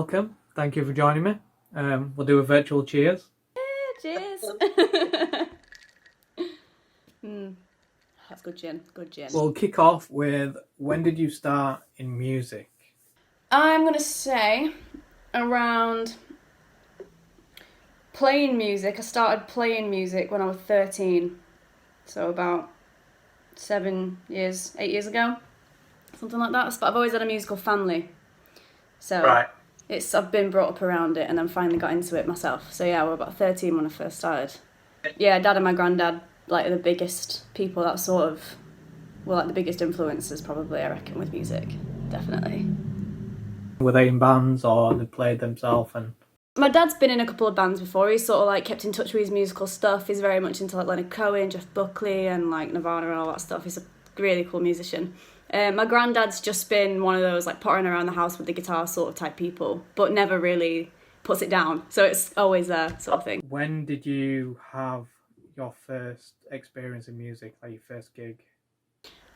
welcome. Thank you for joining me. We'll do a virtual cheers. Cheers. That's good gin. Good gin. We'll kick off with, when did you start in music? I'm going to say around playing music. I started playing music when I was 13. So about 8 years ago. Something like that. But I've always had a musical family. So Right. I've been brought up around it and then finally got into it myself. So yeah, I was about 13 when I first started. Yeah, Dad and my granddad, like the biggest people that sort of were like the biggest influences probably, I reckon, with music. Definitely. Were they in bands or they played themselves? And My dad's been in a couple of bands before. He's sort of like kept in touch with his musical stuff. He's very much into like Leonard Cohen, Jeff Buckley and like Nirvana and all that stuff. He's a really cool musician. My granddad's just been one of those like pottering around the house with the guitar sort of type people, but never really puts it down. So it's always there sort of thing. when did you have your first experience in music, like your first gig?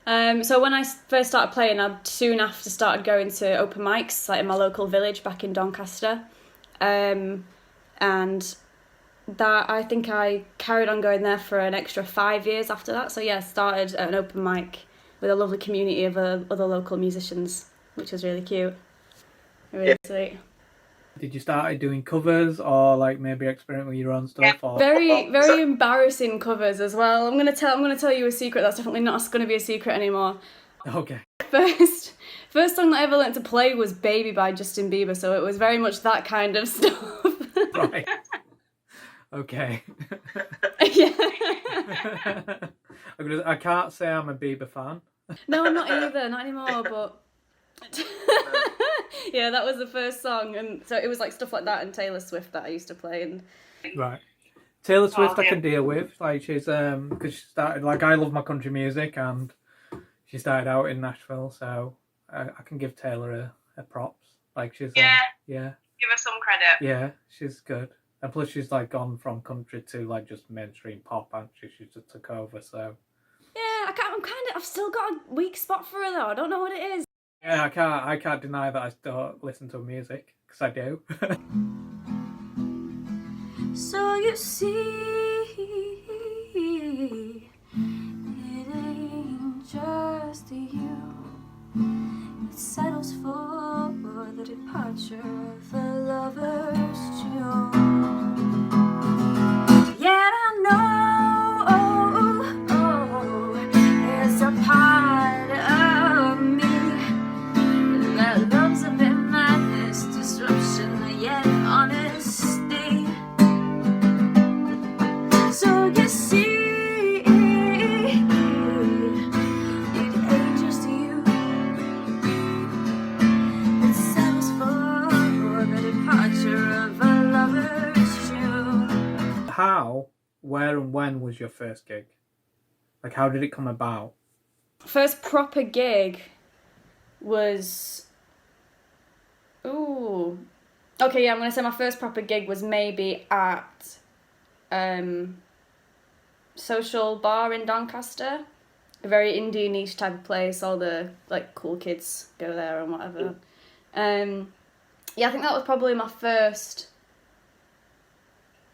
So when I first started playing, I soon after started going to open mics like in my local village back in Doncaster. And that I think I carried on going there for an extra 5 years after that. So yeah, I started at an open mic with a lovely community of other local musicians, which was really cute. Really sweet. Did you start doing covers or like maybe experiment with your own stuff? Or Very embarrassing covers as well. I'm gonna tell you a secret that's definitely not going to be a secret anymore. Okay. First song that I ever learnt to play was Baby by Justin Bieber, so it was very much that kind of stuff. Right. Okay. Yeah. I can't say I'm a Bieber fan. No, I'm not either, not anymore, but yeah, that was the first song, and so it was like stuff like that and Taylor Swift that I used to play. And Right. Taylor Swift I can deal with. Like she's because she started, like, I love my country music and she started out in Nashville, so I can give Taylor a props. Like she's Yeah. yeah, Give her some credit. yeah, she's good. And plus she's like gone from country to like just mainstream pop, and she just took over. So yeah, I've still got a weak spot for her though. I don't know what it is. yeah, I can't deny that I still listen to her music because I do. So you see, it ain't just you. It settles for the departure of the lover's tune. Yet I know there's a part of me that loves a bit madness, disruption, yet honesty. So you see, it ain't just you. It settles for the departure of a lover's tune. How, where, and when was your first gig? Like, how did it come about? First proper gig was... Ooh. Okay, yeah, I'm going to say my first proper gig was maybe at Social Bar in Doncaster. A very indie niche type of place. All the like cool kids go there and whatever. Yeah, I think that was probably my first...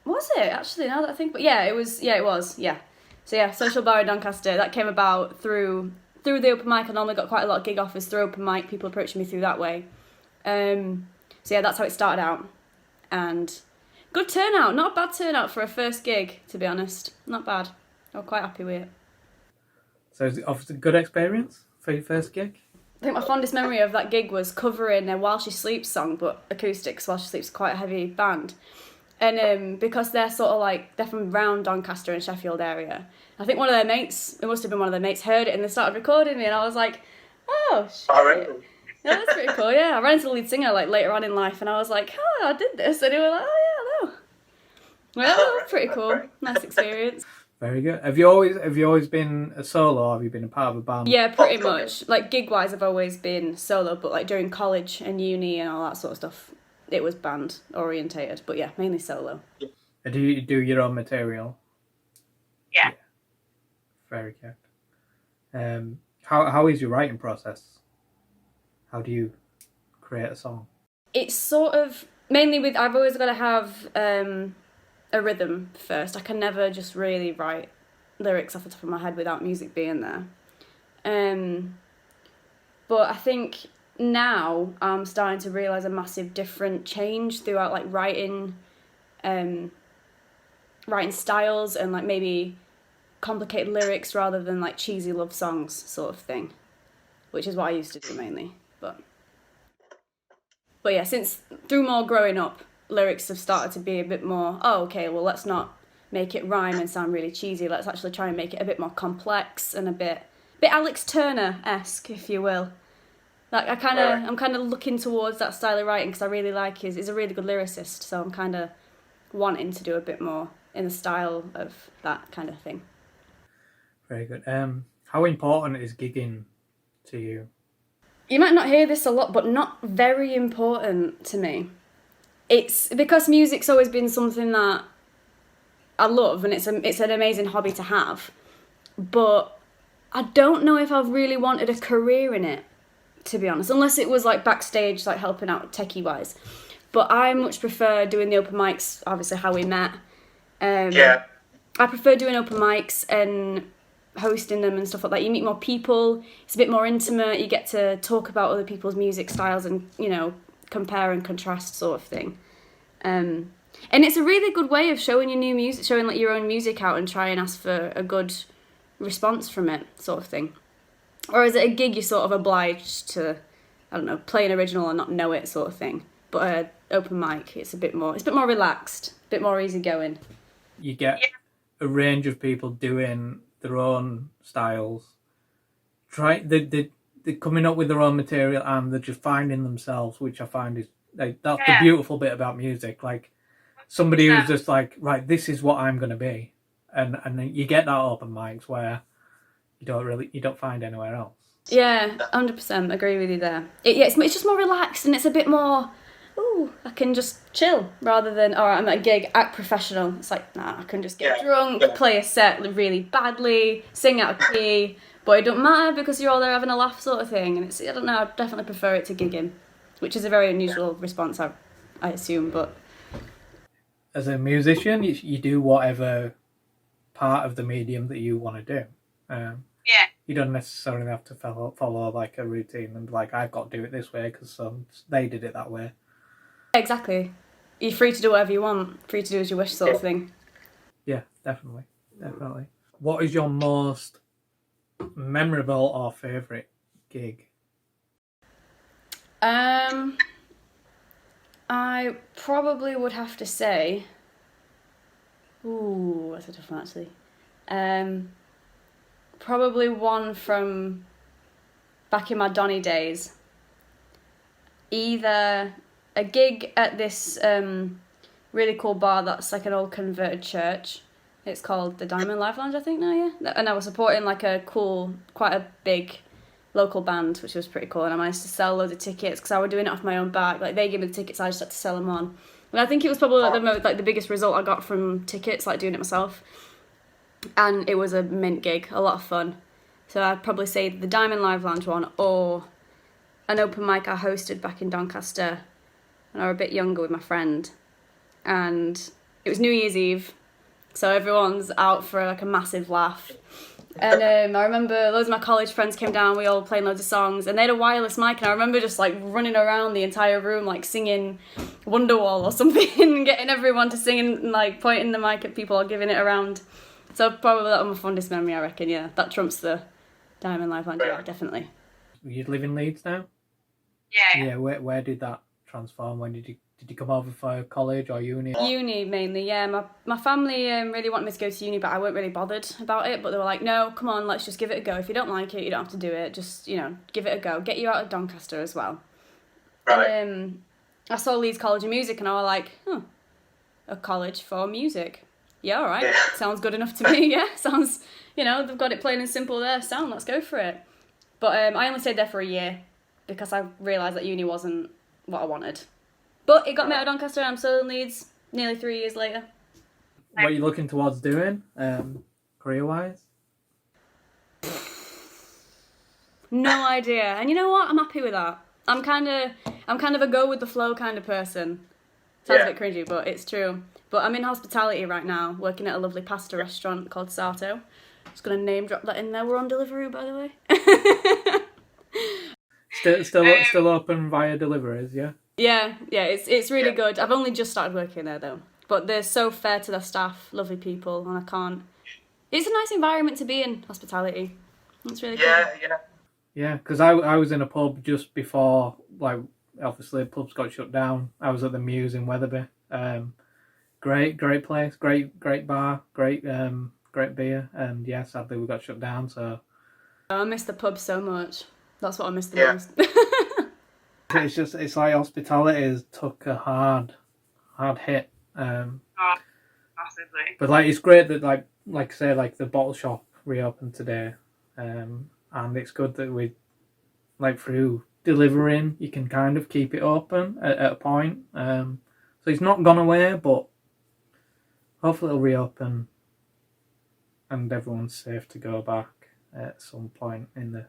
Was it actually? Now that I think, but yeah, it was. Yeah. So yeah, Social Bar in Doncaster. That came about through the open mic. I normally got quite a lot of gig offers through open mic. People approaching me through that way. So yeah, that's how it started out, and good turnout. Not a bad turnout for a first gig, to be honest. Not bad. I was quite happy with it. So is it obviously a good experience for your first gig? I think my fondest memory of that gig was covering a While She Sleeps song, but acoustics. While She Sleeps is quite a heavy band. And because they're sort of like, they're from round Doncaster and Sheffield area. I think one of their mates, it must have been one of their mates, heard it and they started recording me, and I was like, oh, shit. Oh, really? Yeah, that's pretty cool, yeah. I ran into the lead singer like later on in life and I was like, oh, I did this. And he was like, oh, yeah, no. Well, that was pretty cool. Nice experience. Very good. Have you always been a solo, or have you been a part of a band? Yeah, pretty much. Like, gig-wise, I've always been solo, but like during college and uni and all that sort of stuff, it was band orientated, but yeah, mainly solo. Do you do your own material? Yeah. Very good. How is your writing process? How do you create a song? it's sort of mainly with, I've always got to have a rhythm first. I can never just really write lyrics off the top of my head without music being there. But I think now I'm starting to realise a massive different change throughout like writing styles and like maybe complicated lyrics rather than like cheesy love songs sort of thing, which is what I used to do mainly. But yeah, since through more growing up, lyrics have started to be a bit more, oh, okay, well, let's not make it rhyme and sound really cheesy. Let's actually try and make it a bit more complex and a bit Alex Turner-esque, if you will. Like I'm kind of looking towards that style of writing because I really like he's a really good lyricist. So I'm kind of wanting to do a bit more in the style of that kind of thing. Very good. How important is gigging to you? You might not hear this a lot, but not very important to me. It's because music's always been something that I love and it's an amazing hobby to have. But I don't know if I've really wanted a career in it, to be honest, unless it was like backstage, like helping out techie wise. But I much prefer doing the open mics, obviously how we met. I prefer doing open mics and hosting them and stuff like that. You meet more people, it's a bit more intimate, you get to talk about other people's music styles and, you know, compare and contrast sort of thing. And it's a really good way of showing your new music, showing like your own music out and try and ask for a good response from it sort of thing. Whereas at a gig you're sort of obliged to, I don't know, play an original and not know it sort of thing. But at open mic it's a bit more relaxed, a bit more easygoing. You get a range of people doing their own styles. They're coming up with their own material and they're just finding themselves, which I find is like that's the beautiful bit about music. Like somebody who's just like, right, this is what I'm gonna be, and then you get that open mics where you don't find anywhere else. Yeah, 100% agree with you there. It's just more relaxed and it's a bit more, ooh, I can just chill rather than, all right, I'm at a gig, act professional. It's like, nah, I can just get drunk, play a set really badly, sing out of key, but it don't matter because you're all there having a laugh sort of thing. And it's, I don't know, I definitely prefer it to gigging, which is a very unusual response, I assume, but... As a musician, you do whatever part of the medium that you want to do. You don't necessarily have to follow like a routine and be like, I've got to do it this way because they did it that way. Exactly. You're free to do whatever you want, free to do as you wish sort of thing. Yeah, definitely. What is your most memorable or favourite gig? I probably would have to say... Ooh, that's a tough one actually. Probably one from back in my Donny days. Either a gig at this really cool bar that's like an old converted church. It's called the Diamond Live Lounge, I think now, yeah. And I was supporting like quite a big local band, which was pretty cool. And I managed to sell loads of tickets because I was doing it off my own back. Like they gave me the tickets, I just had to sell them on. And I think it was probably like the biggest result I got from tickets, like doing it myself. And it was a mint gig, a lot of fun. So I'd probably say the Diamond Live Lounge one or an open mic I hosted back in Doncaster when I was a bit younger with my friend. And it was New Year's Eve, so everyone's out for like a massive laugh. And I remember loads of my college friends came down, we all played loads of songs, and they had a wireless mic, and I remember just like running around the entire room like singing Wonderwall or something and getting everyone to sing and like pointing the mic at people or giving it around. So probably that was my fondest memory, I reckon, yeah. That trumps the Diamond Live Lounge, yeah, definitely. You live in Leeds now? Yeah, where did that transform? When did you come over for college or uni? Uni mainly, yeah. My family really wanted me to go to uni, but I weren't really bothered about it. But they were like, no, come on, let's just give it a go. If you don't like it, you don't have to do it. Just, you know, give it a go. Get you out of Doncaster as well. Right. And I saw Leeds College of Music and I was like, a college for music. Yeah, all right. Yeah. Sounds good enough to me, yeah. Sounds, you know, they've got it plain and simple there. Sound, let's go for it. But I only stayed there for a year because I realised that uni wasn't what I wanted. But it got me out of Doncaster and I'm still in Leeds nearly 3 years later. What are you looking towards doing, career-wise? No idea. And you know what? I'm happy with that. I'm kind of a go with the flow kind of person. Sounds a bit cringy, but it's true. But I'm in hospitality right now, working at a lovely pasta restaurant called Sato. Just gonna name drop that in there. We're on Deliveroo, by the way. Still open via deliveries, yeah? Yeah, it's really good. I've only just started working there though. But they're so fair to their staff, lovely people, and I can't... It's a nice environment to be in, hospitality. It's really cool. Yeah, because I was in a pub just before, like, obviously pubs got shut down. I was at the Muse in Wetherby. Great place, great bar, great beer, and yeah, sadly we got shut down, so... I miss the pub so much. That's what I miss the most. It's like hospitality has took a hard hit. Massively. But like it's great that like I say, like the bottle shop reopened today, and it's good that we, like, through delivering you can kind of keep it open at a point. So it's not gone away, but hopefully it'll reopen and everyone's safe to go back at some point in the...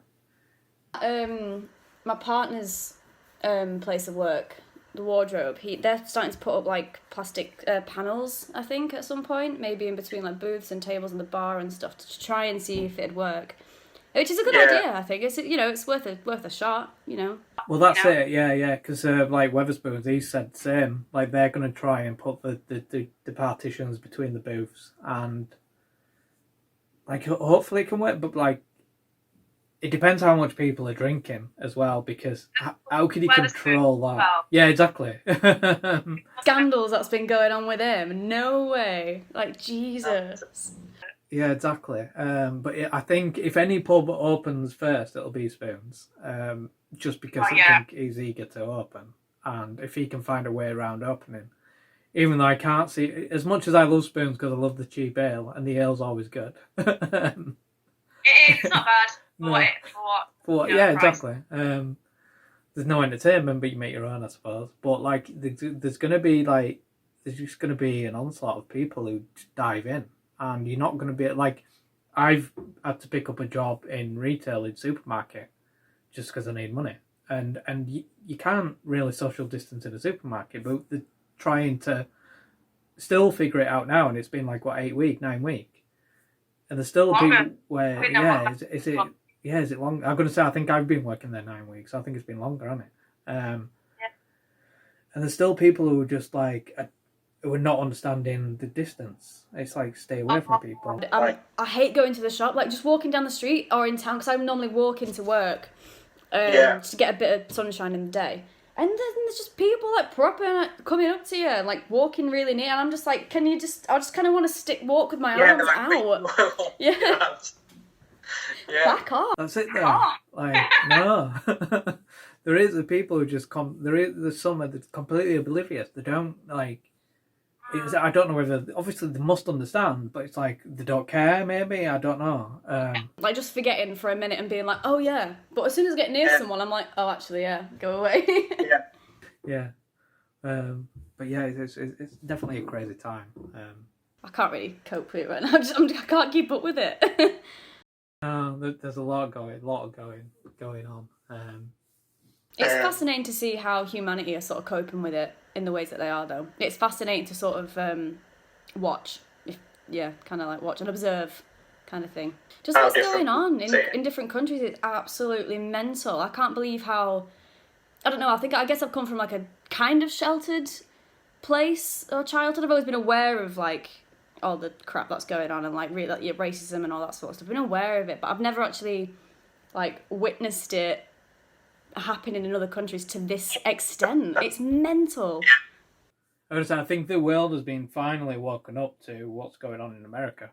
My partner's place of work, the wardrobe, they're starting to put up like plastic panels, I think, at some point, maybe in between like booths and tables in the bar and stuff, to try and see if it'd work. Which is a good idea, I think. It's, you know, it's worth a shot, you know. Well, that's it, yeah, because like Weatherspoons, he said the same. Like, they're going to try and put the partitions between the booths, and like hopefully it can work, but like it depends how much people are drinking as well, because how can you control that? Well. Yeah, exactly. Scandals that's been going on with him. No way. Like, Jesus. Yeah, exactly. But I think if any pub opens first, it'll be Spoons. Just because I think he's eager to open, and if he can find a way around opening, even though I can't see, as much as I love Spoons because I love the cheap ale, and the ale's always good. It's not bad. For what yeah, price. exactly. There's no entertainment, but you make your own, I suppose. But like, there's just going to be an onslaught of people who dive in, and you're not going to be like, I've had to pick up a job in retail in supermarket just because I need money, and you can't really social distance in a supermarket, but they're trying to still figure it out now, and it's been like 9 weeks, and there's still people where is it long? I'm going to say I think I've been working there 9 weeks. I think it's been longer, hasn't it? And there's still people who are just like who are not understanding the distance. It's like, stay away from people. I hate going to the shop, like just walking down the street or in town, because I normally walk into work to get a bit of sunshine in the day. And then there's just people like proper like, coming up to you and like walking really near, and I'm just like, I just kind of want to walk with my arms out. Yeah. Back off. That's it though. Like, no. There is the people who just there's some that's completely oblivious. They don't like. I don't know whether, obviously they must understand, but it's like they don't care. Maybe, I don't know. Like just forgetting for a minute and being like, oh yeah, but as soon as I get near someone, I'm like, oh actually yeah, go away. Yeah. But yeah, it's definitely a crazy time. I can't really cope with it right now. I can't keep up with it. There's a lot going on. It's fascinating to see how humanity are sort of coping with it in the ways that they are, though. It's fascinating to sort of watch, kind of like watch and observe kind of thing. Just what's going on in different countries is absolutely mental. I can't believe how, I don't know, I guess I've come from like a kind of sheltered place or childhood. I've always been aware of like all the crap that's going on and like racism and all that sort of stuff. I've been aware of it, but I've never actually like witnessed it happening in other countries to this extent. It's mental. I think the world has been finally woken up to what's going on in America.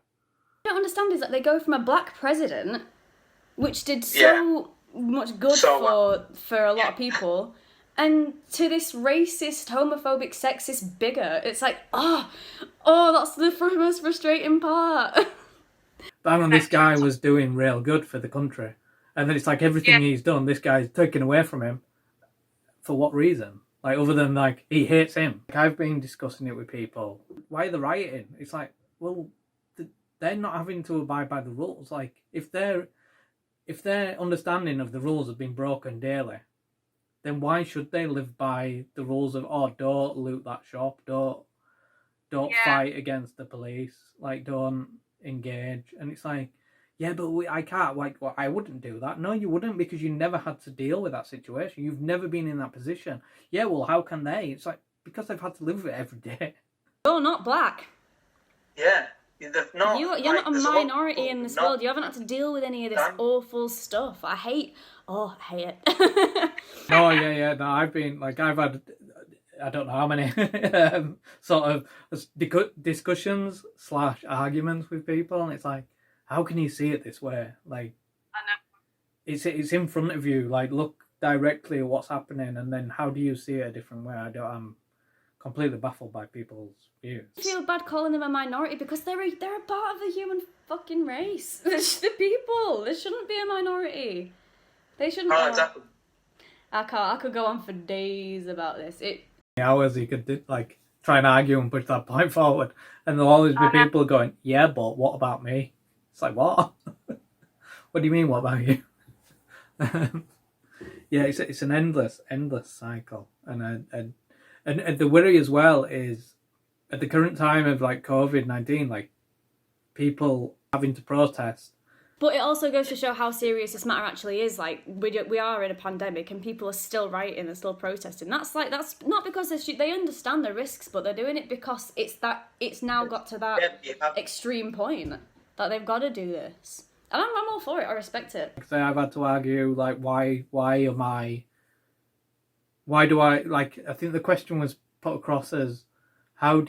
What I don't understand is that they go from a black president, which did so much good for a lot of people, and to this racist, homophobic, sexist bigot. It's like, oh, that's the most frustrating part. Bang on, this guy was doing real good for the country. And then it's like everything he's done, this guy's taken away from him. For what reason? Like, other than, like, he hates him. Like, I've been discussing it with people. Why are they rioting? It's like, well, they're not having to abide by the rules. Like, if their understanding of the rules have been broken daily, then why should they live by the rules of, oh, don't loot that shop, don't fight against the police, like, don't engage? And it's like, yeah, but I can't, like, well, I wouldn't do that. No, you wouldn't, because you never had to deal with that situation. You've never been in that position. Yeah, well, how can they? It's like, because they've had to live with it every day. You're not black. Yeah. You're not a minority in this world. You haven't had to deal with any of this awful stuff. I hate it. No, yeah. No, I've had, I don't know how many sort of discussions / arguments with people, and it's like, how can you see it this way? Like, I know. it's in front of you. Like, look directly at what's happening, and then how do you see it a different way? I'm completely baffled by people's views. I feel bad calling them a minority because they're a part of the human fucking race. They're the people. They shouldn't be a minority. They shouldn't. Oh, exactly. I could go on for days about this. Hours you could like try and argue and push that point forward, and there'll always be people going, yeah, but what about me? It's like, what? What do you mean, what about you? Yeah, it's an endless cycle, and the worry as well is at the current time of like COVID-19, like people having to protest. But it also goes to show how serious this matter actually is. Like, we are in a pandemic and people are still rioting, they're still protesting. That's not because they understand the risks, but they're doing it because it's now got to that extreme point that they've got to do this. And I'm all for it. I respect it. So I've had to argue, like, why do I, like, I think the question was put across as, how are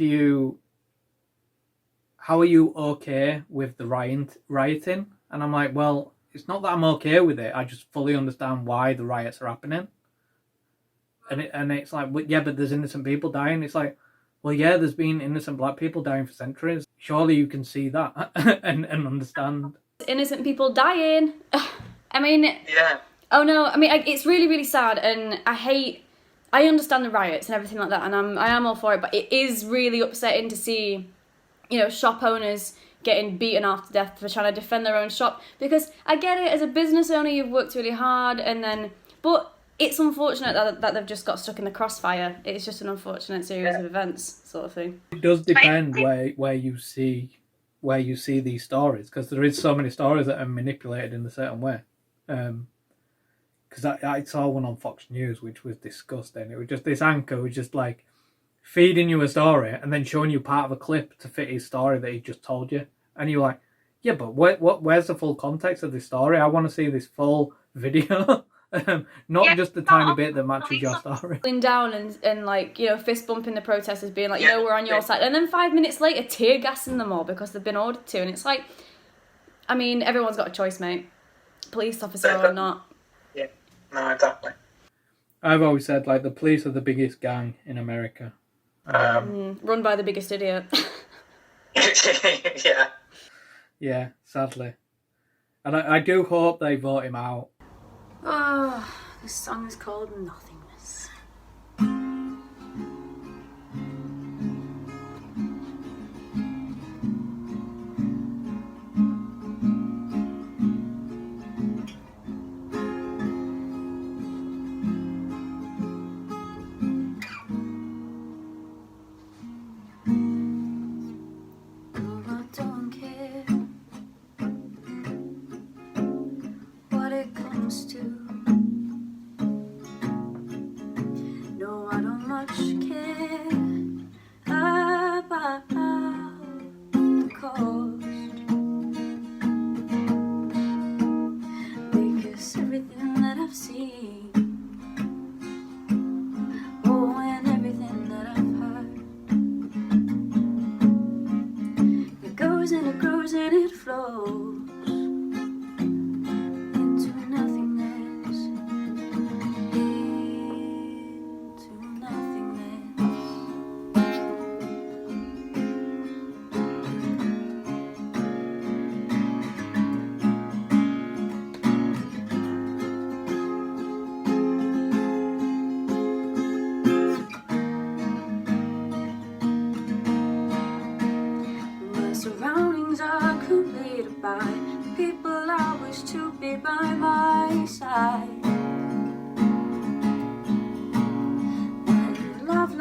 you okay with the rioting? And I'm like, well, it's not that I'm okay with it. I just fully understand why the riots are happening. And it's like, well, yeah, but there's innocent people dying. It's like, well, yeah, there's been innocent black people dying for centuries. Surely you can see that and understand. Innocent people dying. I mean, yeah. Oh no, I mean, it's really, really sad, and I understand the riots and everything like that, and I am all for it, but it is really upsetting to see, shop owners getting beaten half to death for trying to defend their own shop, because I get it, as a business owner, you've worked really hard, but it's unfortunate that they've just got stuck in the crossfire. It's just an unfortunate series of events, sort of thing. It does depend where you see these stories, because there is so many stories that are manipulated in a certain way. Because I saw one on Fox News which was disgusting. It was just this anchor was just like feeding you a story and then showing you part of a clip to fit his story that he just told you, and you're like, yeah, but where's the full context of this story? I want to see this full video. Not just the tiny bit that matches your story. Down and like, fist bumping the protesters, being like, we're on your side, and then 5 minutes later tear gassing them all because they've been ordered to, and it's like, I mean, everyone's got a choice, mate, police officer or not. Yeah, no, exactly. I've always said, like, the police are the biggest gang in America. Run by the biggest idiot. Yeah. Yeah, sadly. And I do hope they vote him out. Oh, this song is called Nothingness.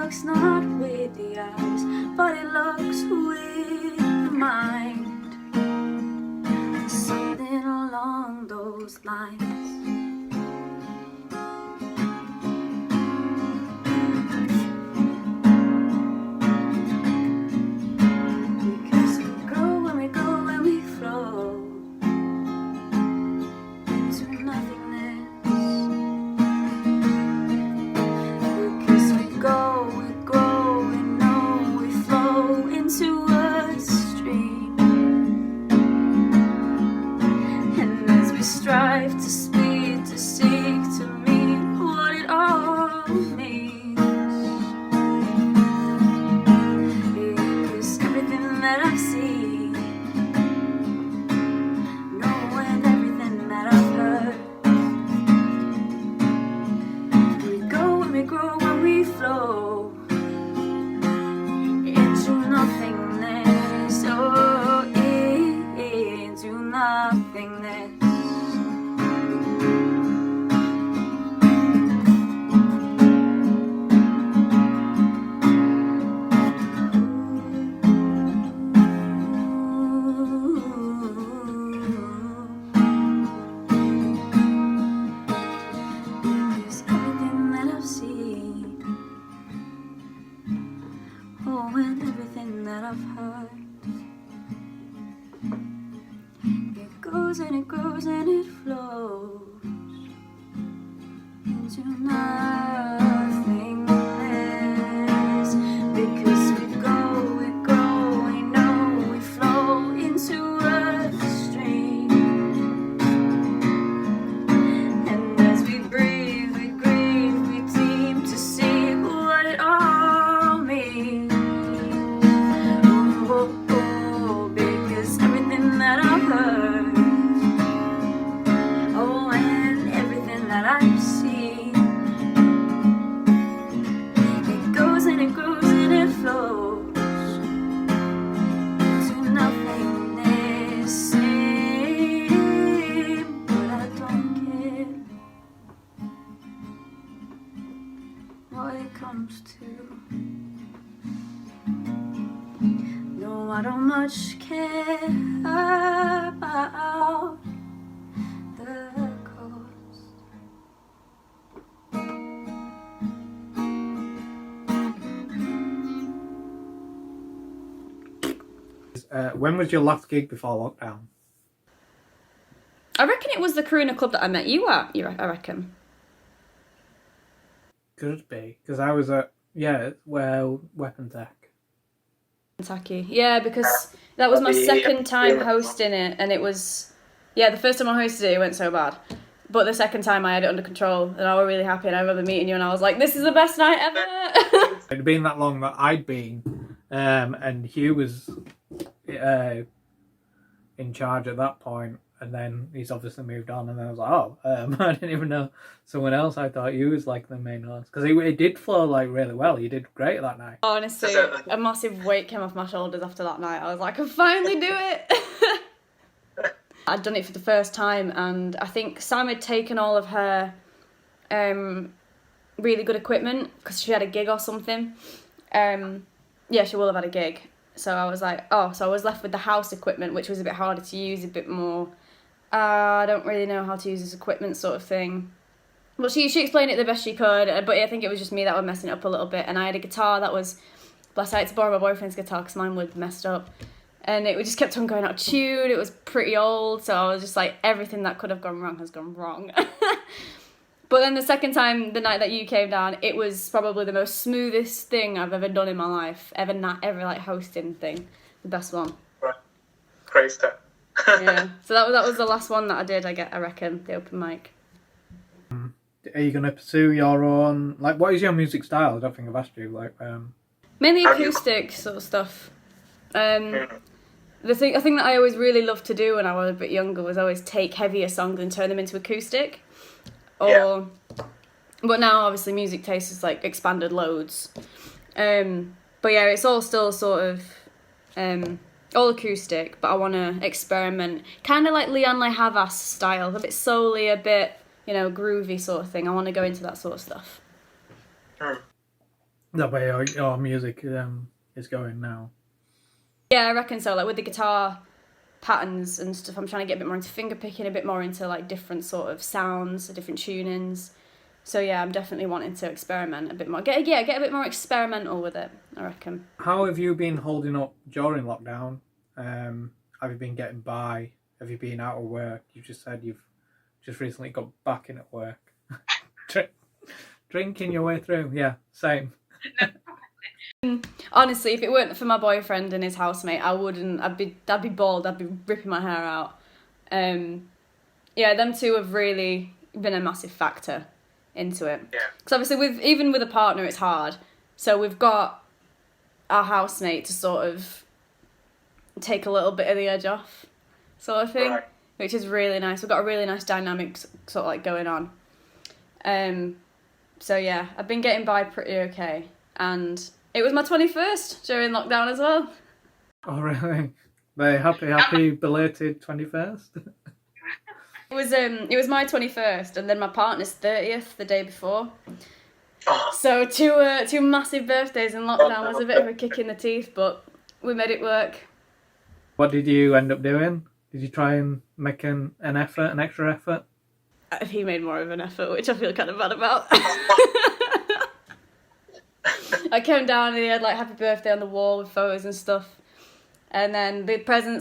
looks not with the eyes, but it looks with the mind. Something along those lines. Because we grow and we go and we flow into nothingness. Because we go, we grow, we know, we flow into a stream. And as we strive to speed, to seek, to mean what it all means. Because everything that I've seen, knowing everything that I've heard, we go and we grow and we flow into nothingness, oh, into nothingness. Because everything that I've seen, oh, and everything that I've heard, it goes and it grows and it flows into nothingness. Because we go, we grow, we know, we flow into a stream. And as we breathe, we grieve, we seem to see what it all means. Oh, oh, because everything that I've heard, oh, and everything that I've seen, it goes and it grows and it flows to nothingness. But I don't care what it comes to. No, I don't much care about the cost. When was your last gig before lockdown? I reckon it was the Karuna Club that I met you at, I reckon. Could be, because I was at, Weapon Tech. Kentucky. Yeah, because that was my second time hosting it, and it was, the first time I hosted it, it went so bad. But the second time I had it under control, and I was really happy, and I remember meeting you, and I was like, this is the best night ever! It'd been that long that I'd been, and Hugh was in charge at that point, and then he's obviously moved on, and then I was like, oh, I didn't even know someone else. I thought Hugh was like the main host, because it did flow like really well. He did great that night. Honestly, a massive weight came off my shoulders after that night. I was like, I can finally do it! I'd done it for the first time, and I think Sam had taken all of her really good equipment because she had a gig or something. She will have had a gig. So I was like, so I was left with the house equipment, which was a bit harder to use, a bit more, I don't really know how to use this equipment sort of thing. Well, she explained it the best she could, but I think it was just me that was messing it up a little bit. And I had a guitar that was, bless her, I had to borrow my boyfriend's guitar because mine was messed up. And it just kept on going out of tune. It was pretty old, so I was just like, everything that could have gone wrong has gone wrong. But then the second time, the night that you came down, it was probably the most smoothest thing I've ever done in my life. Ever like hosting thing. The best one. Right. Great stuff. Yeah. So that was the last one that I did, I reckon, the open mic. Are you going to pursue your own, like, what is your music style? I don't think I've asked you, like, Mainly acoustic sort of stuff. The thing that I always really loved to do when I was a bit younger was always take heavier songs and turn them into acoustic. But now obviously music taste is like expanded loads. But yeah, it's all still sort of all acoustic, but I want to experiment, kind of like Leon Le Havas style, a bit soul-y, a bit, groovy sort of thing. I want to go into that sort of stuff. That way your music is going now. Yeah, I reckon so. Like with the guitar patterns and stuff, I'm trying to get a bit more into finger picking, a bit more into like different sort of sounds, different tunings. So yeah, I'm definitely wanting to experiment a bit more. Get a bit more experimental with it, I reckon. How have you been holding up during lockdown? Have you been getting by? Have you been out of work? You just said you've just recently got back in at work. Drinking your way through. Yeah, same. Honestly, if it weren't for my boyfriend and his housemate, I'd be bald. I'd be ripping my hair out. Yeah, them two have really been a massive factor into it. Yeah. Because obviously, even with a partner, it's hard. So we've got our housemate to sort of take a little bit of the edge off, sort of thing, Right. which is really nice. We've got a really nice dynamic sort of like going on. So yeah, I've been getting by pretty okay, and it was my 21st during lockdown as well. Oh really? Very happy belated 21st. It was my 21st, and then my partner's 30th the day before. Oh, So two massive birthdays in lockdown was a bit of a kick in the teeth, but we made it work. What did you end up doing? Did you try and make an extra effort? He made more of an effort, which I feel kind of bad about. I came down and he had like happy birthday on the wall with photos and stuff. And then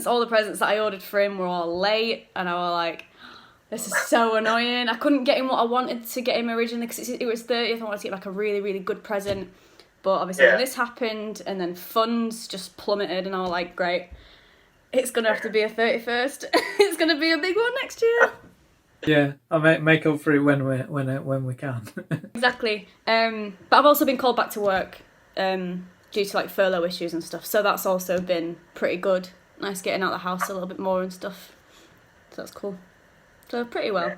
all the presents that I ordered for him were all late, and I was like, this is so annoying. I couldn't get him what I wanted to get him originally because it was 30th. I wanted to get like a really, really good present. But obviously when this happened and then funds just plummeted, and I was like, great, it's going to have to be a 31st. It's going to be a big one next year. Yeah, I'll make up for it when we can. Exactly. But I've also been called back to work due to like furlough issues and stuff. So that's also been pretty good. Nice getting out of the house a little bit more and stuff. So that's cool. So pretty well.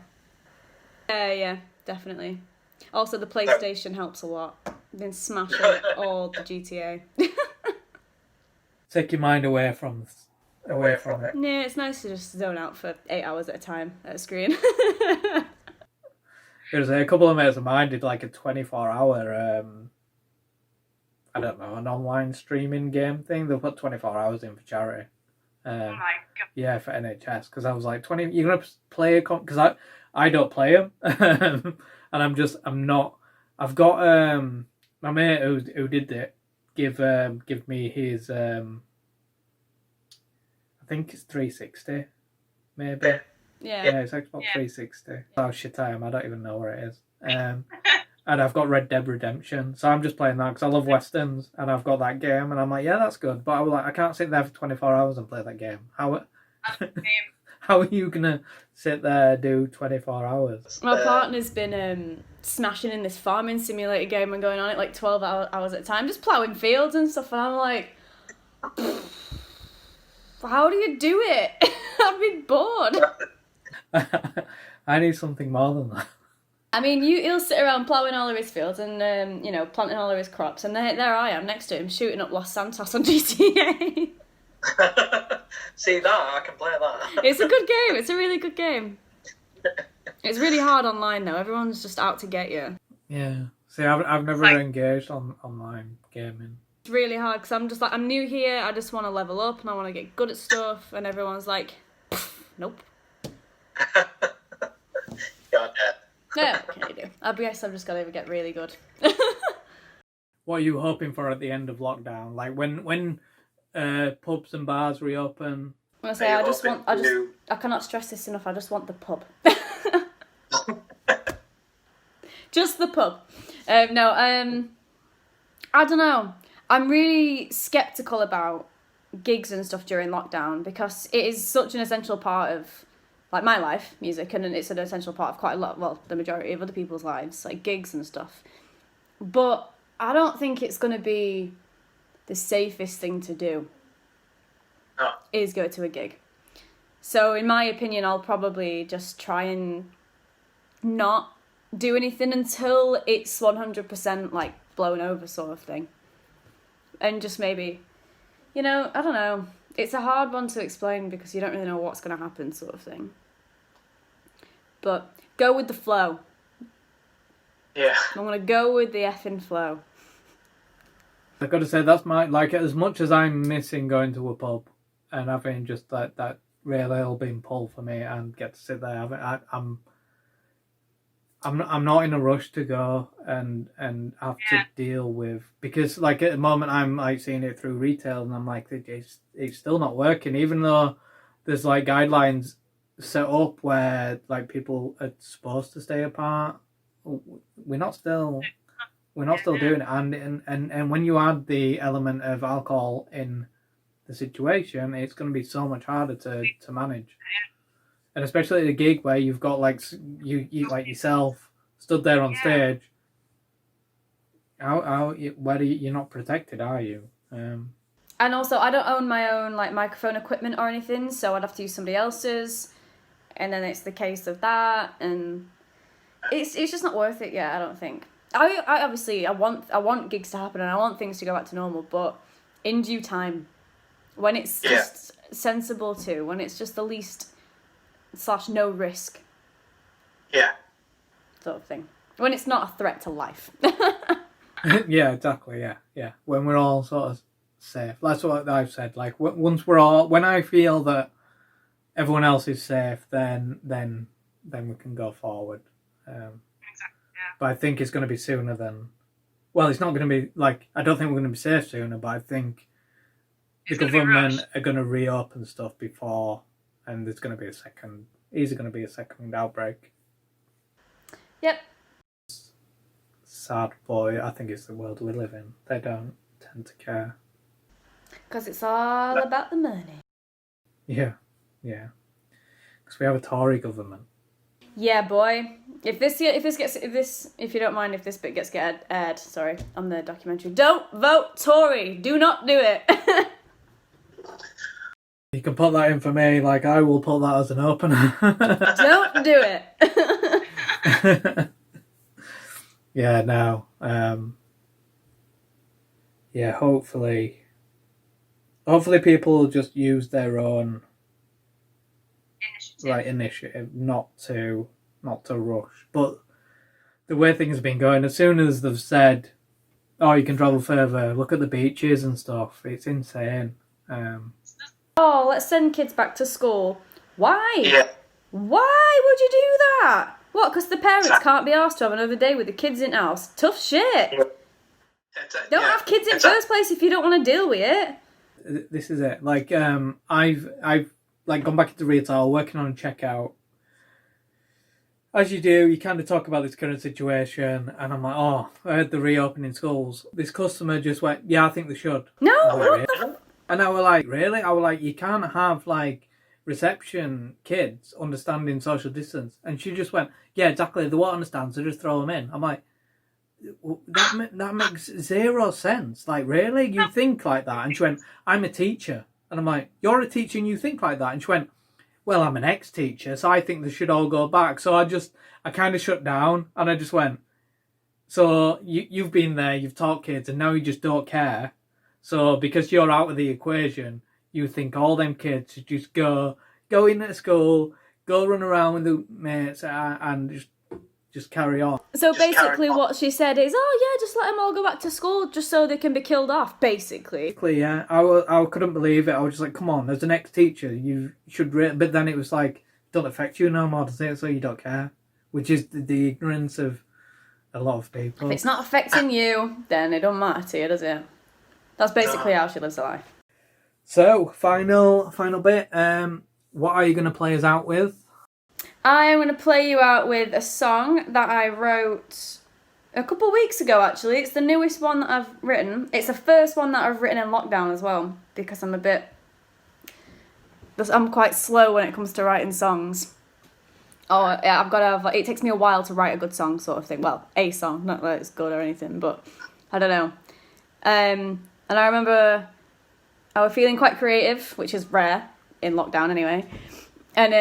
Yeah, definitely. Also, the PlayStation helps a lot. I've been smashing all the GTA. Take your mind away from it. Yeah, it's nice to just zone out for 8 hours at a time at a screen. There's a couple of mates of mine did like a 24-hour, I don't know, an online streaming game thing. They'll put 24 hours in for charity. Oh my god. Yeah, for NHS. Because I was like, you're going to play a because I don't play them. And I've got my mate who did it give me his, I think it's 360, maybe. Yeah. Yeah, it's Xbox 360. Oh shit, I don't even know where it is. And I've got Red Dead Redemption, so I'm just playing that because I love westerns, and I've got that game, and I'm like, yeah, that's good. But I was like, I can't sit there for 24 hours and play that game. How are you gonna sit there do 24 hours? My partner's been smashing in this farming simulator game and going on it like 12 hours at a time, just ploughing fields and stuff, and I'm like, how do you do it? I'd be bored. I need something more than that. I mean, he'll sit around ploughing all of his fields and, planting all of his crops, and there I am next to him shooting up Los Santos on GTA. see that? I can play that. It's a good game. It's a really good game. It's really hard online, though. Everyone's just out to get you. Yeah. See, I've never engaged on online gaming. It's really hard, because I'm just like, I'm new here, I just want to level up, and I want to get good at stuff, and everyone's like, nope. God, Yeah, what can you do? I guess I've just got to get really good. What are you hoping for at the end of lockdown? Like when pubs and bars reopen? I say I cannot stress this enough. I just want the pub. Just the pub. I don't know. I'm really skeptical about gigs and stuff during lockdown because it is such an essential part of like my life, music, and it's an essential part of quite a lot, well, the majority of other people's lives, like gigs and stuff. But I don't think it's going to be the safest thing to do. No. Is go to a gig. So in my opinion, I'll probably just try and not do anything until it's 100% like blown over sort of thing. And just maybe, I don't know. It's a hard one to explain because you don't really know what's going to happen sort of thing. But go with the flow. Yeah. I'm going to go with the effing flow. I've got to say that's my like as much as I'm missing going to a pub and having just that real ale being pulled for me and get to sit there. I'm not in a rush to go and have to deal with, because like at the moment I'm like seeing it through retail and I'm like it's still not working, even though there's like guidelines set up where like people are supposed to stay apart. We're not still doing it, and when you add the element of alcohol in the situation, it's going to be so much harder to manage. And especially at a gig where you've got like you like yourself stood there on stage. You're not protected, are you? And also, I don't own my own like microphone equipment or anything, so I'd have to use somebody else's. And then it's the case of that, and it's just not worth it yet. I don't think. I obviously I want gigs to happen and I want things to go back to normal, but in due time, when it's just sensible to, when it's just the least / no risk. Yeah. Sort of thing. When it's not a threat to life. Yeah, exactly. Yeah. When we're all sort of safe. That's what I've said. Like once we're all, when I feel that everyone else is safe, then we can go forward. But I think it's going to be sooner than. Well, it's not going to be like, I don't think we're going to be safe sooner, but I think the government are going to reopen stuff before, and there's going to be a second outbreak. Yep. Sad boy, I think it's the world we live in. They don't tend to care. Because it's all about the money. Yeah. Because we have a Tory government. Yeah, boy. If you don't mind if this bit gets aired, sorry, on the documentary, don't vote Tory. Do not do it. You can put that in for me. Like I will put that as an opener. Don't do it. Yeah, no. Yeah, hopefully people will just use their own initiative, not to rush. But the way things have been going, as soon as they've said, "Oh, you can travel further, look at the beaches and stuff," it's insane. Oh, let's send kids back to school. Why? Yeah. Why would you do that? What, because the parents can't be asked to have another day with the kids in house? Tough shit. Don't have kids in first place if you don't want to deal with it. This is it. Like, I've like gone back into retail, working on a checkout. As you do, you kind of talk about this current situation, and I'm like, oh, I heard the reopening schools. This customer just went, yeah, I think they should. No, what the? And I was like, really? I was like, you can't have like reception kids understanding social distance. And she just went, yeah, exactly. They won't understand, so just throw them in. I'm like, that makes zero sense. Like, really? You think like that? And she went, I'm a teacher. And I'm like, you're a teacher and you think like that? And she went, well, I'm an ex-teacher, so I think they should all go back. So I kind of shut down and I just went, so you've been there, you've taught kids, and now you just don't care. So because you're out of the equation, you think all them kids should just go in at school, go run around with the mates, and just carry on. So basically what she said is, oh yeah, just let them all go back to school just so they can be killed off, basically. Yeah, I couldn't believe it. I was just like, come on, as an ex-teacher, you should... But then it was like, don't affect you no more, does it? So you don't care. Which is the ignorance of a lot of people. If it's not affecting you, then it don't matter to you, does it? That's basically how she lives her life. So, final bit. What are you going to play us out with? I am going to play you out with a song that I wrote a couple of weeks ago, actually. It's the newest one that I've written. It's the first one that I've written in lockdown as well, because I'm quite slow when it comes to writing songs. Oh, yeah, I've got to have, it takes me a while to write a good song, sort of thing. Well, a song, not that it's good or anything, but I don't know. And I remember I was feeling quite creative, which is rare in lockdown anyway. And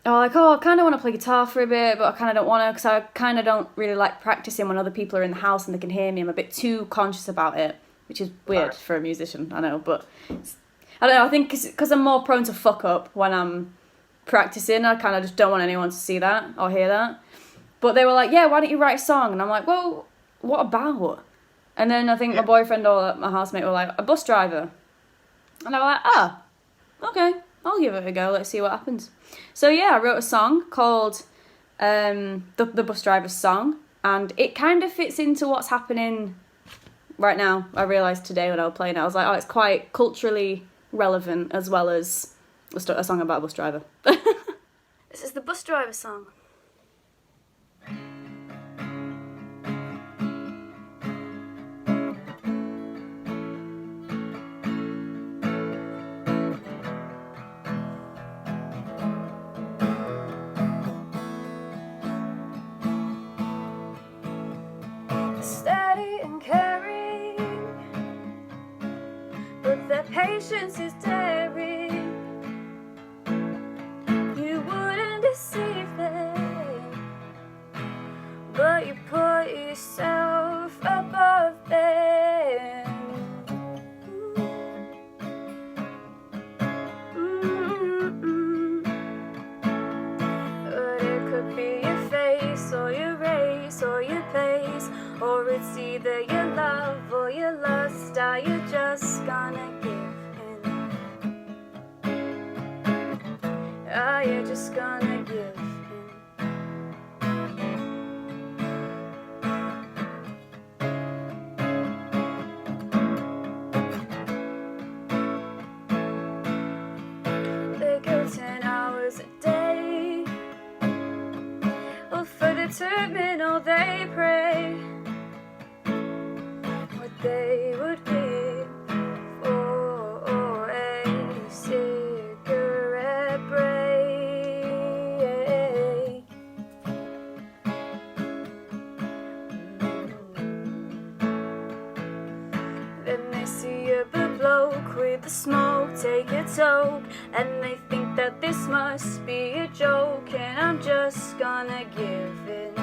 I was like, oh, I kind of want to play guitar for a bit, but I kind of don't want to, because I kind of don't really like practicing when other people are in the house and they can hear me. I'm a bit too conscious about it, which is weird for a musician, I know. But I don't know, I think because I'm more prone to fuck up when I'm practicing, I kind of just don't want anyone to see that or hear that. But they were like, yeah, why don't you write a song? And I'm like, well, what about? And then I think my boyfriend or my housemate were like, a bus driver. And I was like, ah, okay, I'll give it a go. Let's see what happens. So yeah, I wrote a song called the Bus Driver's Song. And it kind of fits into what's happening right now. I realised today when I was playing it, I was like, oh, it's quite culturally relevant as well as a song about a bus driver. This is the Bus Driver's Song. Steady and caring, but their patience is daring. You wouldn't deceive them, but you put yourself above them. But it could be your face or your race or your pace, or it's either your love or your lust. Are you just gonna give in? Are you just gonna give in? They go 10 hours a day, well, for the terminal they pray. What they would give for a cigarette break. Then they see a big bloke with the smoke, take a toke, and they think that this must be a joke, and I'm just gonna give in.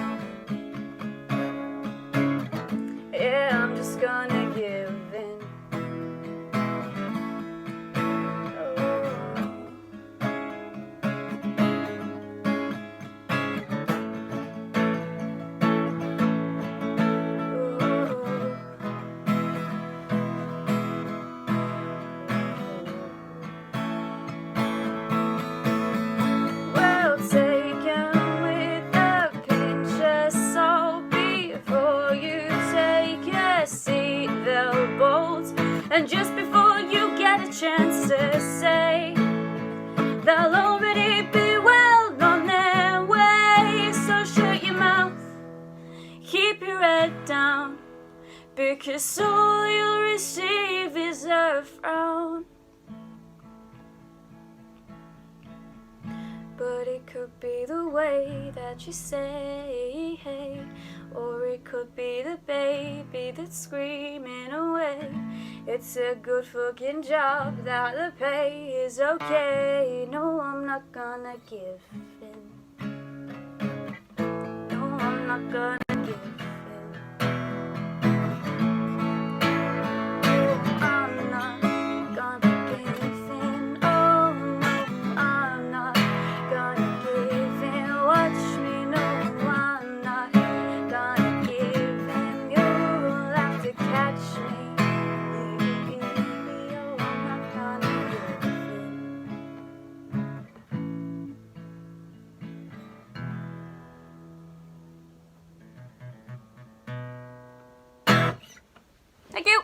Yeah, I'm just gonna give in. Well taken with a pinch of salt before you take a seatbelt bolt, and just before you get a chance to say, they'll already be well on their way. So shut your mouth, keep your head down, because all you'll receive is a frown. But it could be the way that you say, hey, or it could be the baby that's screaming away. It's a good fucking job that the pay is okay. No, I'm not gonna give in. No, I'm not gonna give in. I'm not gonna give in. Oh no, I'm not gonna give in. Watch me, no, I'm not gonna give in. You'll have to catch me. Oh, I'm not gonna give in. Thank you.